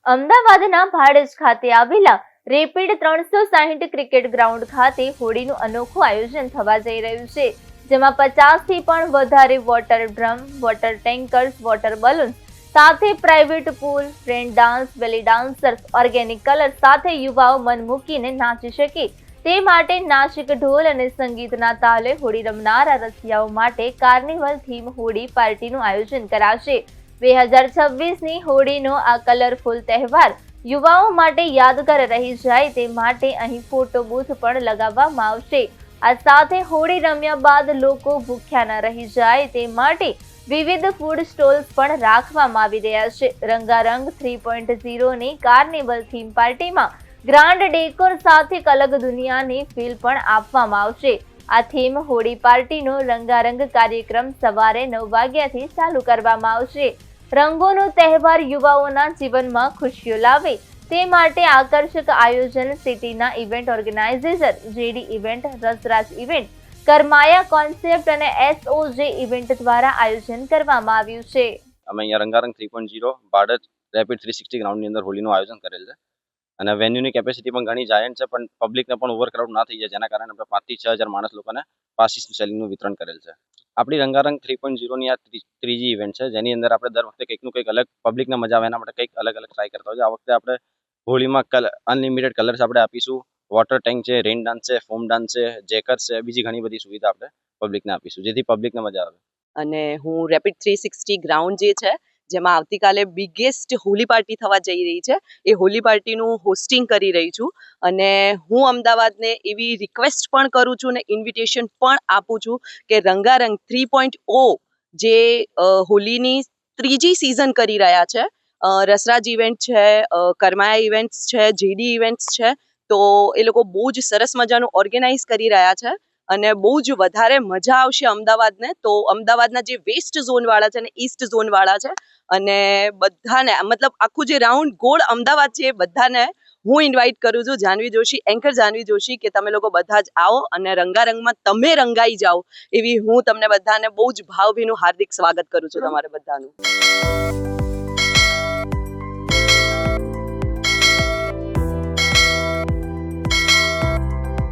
અમદાવાદના ભાડજ ખાતે આવેલા રેપિડ 360 ક્રિકેટ ગ્રાઉન્ડ ખાતે હોળીનું અનોખું આયોજન થવા જઈ રહ્યું છે, જેમાં 50 થી પણ વધારે water drum, water tankers, water balloons સાથે પ્રાઇવેટ પૂલ, રેન ડાન્સ, બેલી ડાન્સર્સ, ઓર્ગેનિક કલર સાથે યુવાઓ મન મૂકીને નાચી શકે તે માટે નાસિક ઢોલ અને સંગીતના તાલે હોળી રમનારા રસિયાઓ માટે કાર્નિવલ થીમ હોળી પાર્ટીનું આયોજન કરાશે। 2026ની હોળીનો આ કલરફુલ તહેવાર યુવાઓ માટે યાદગાર રહી જાય તે માટે અહીં ફોટો બૂથ પણ લગાવવામાં આવશે। આ સાથે હોળી રમ્યા બાદ લોકો ભૂખ્યા ન રહી જાય તે માટે વિવિધ ફૂડ સ્ટોલ્સ પણ રાખવામાં આવી રહ્યા છે। રંગારંગ 3.0ની કાર્નિવલ થીમ પાર્ટીમાં ગ્રાન્ડ ડેકોર સાથે અલગ દુનિયાની ફીલ પણ આપવામાં આવશે। આ થીમ હોળી પાર્ટીનો રંગારંગ કાર્યક્રમ સવારે 9 વાગ્યાથી ચાલુ કરવામાં આવશે। રંગોનો તહેવાર યુવાઓના જીવનમાં ખુશીઓ લાવે તે માટે આકર્ષક આયોજન સિટીના event organizer JD event, Rasraj event, કરમાયા કોન્સેપ્ટ અને એસઓજે ઇવેન્ટ દ્વારા આયોજન કરવામાં આવ્યું છે। અમે અહીંયા રંગારંગ 3.0 ભાડજ રેપિડ 360 ગ્રાઉન્ડની અંદર હોળીનું આયોજન કરેલ છે અને વેન્યુની કેપેસિટી પણ ઘણી જાયન્ટ છે, પણ પબ્લિકને પણ ઓવરક્રાઉડ ના થઈ જાય, જેના કારણે આપણે 5 થી 6 હજાર માણસ લોકોને પાસીસ સેલિંગનું વિતરણ કરેલ છે। આપણી રંગારંગ 3.0ની આ ત્રીજી ઇવેન્ટ છે, જેની અંદર આપણે દર વખતે કંઈકનું કંઈક અલગ પબ્લિકને મજા આવે એના માટે કંઈક અલગ ટ્રાય કરતા હોય છે। આ વખતે આપણે હોળીમાં અનલિમિટેડ કલર્સ આપણે આપીશું, વોટર ટેન્ક છે, રેન ડાન્સ છે, ફોમ ડાન્સ છે, જેકર્સ છે, બીજી ઘણી બધી સુવિધા આપણે પબ્લિકને આપીશું, જેથી પબ્લિકને મજા આવે। અને હું રેપિડ 360 ગ્રાઉન્ડ જે છે જેમાં આવતીકાલે બિગેસ્ટ હોલી પાર્ટી થવા જઈ રહી છે, એ હોલી પાર્ટીનું હોસ્ટિંગ કરી રહી છું અને હું અમદાવાદને એવી રિક્વેસ્ટ પણ કરું છું ને ઇન્વિટેશન પણ આપું છું કે રંગારંગ 3.0 જે હોલીની ત્રીજી સિઝન કરી રહ્યા છે, રસરાજ ઇવેન્ટ છે, કરમાયા ઇવેન્ટ્સ છે, જેડી ઇવેન્ટ્સ છે, તો એ લોકો બહુ જ સરસ મજાનું ઓર્ગેનાઇઝ કરી રહ્યા છે અને બહુ જ વધારે મજા આવશે અમદાવાદને। તો અમદાવાદના જે વેસ્ટ ઝોનવાળા છે ને ઈસ્ટ ઝોનવાળા છે અને બધાને મતલબ આખું જે રાઉન્ડ ગોળ અમદાવાદ છે એ બધાને હું ઇન્વાઇટ કરું છું, જાનવી જોશી, એન્કર જાનવી જોશી, કે તમે લોકો બધા જ આવો અને રંગારંગમાં તમે રંગાઈ જાઓ એવી હું તમને બધાને બહુ જ ભાવભીનું હાર્દિક સ્વાગત કરું છું તમારે બધાનું।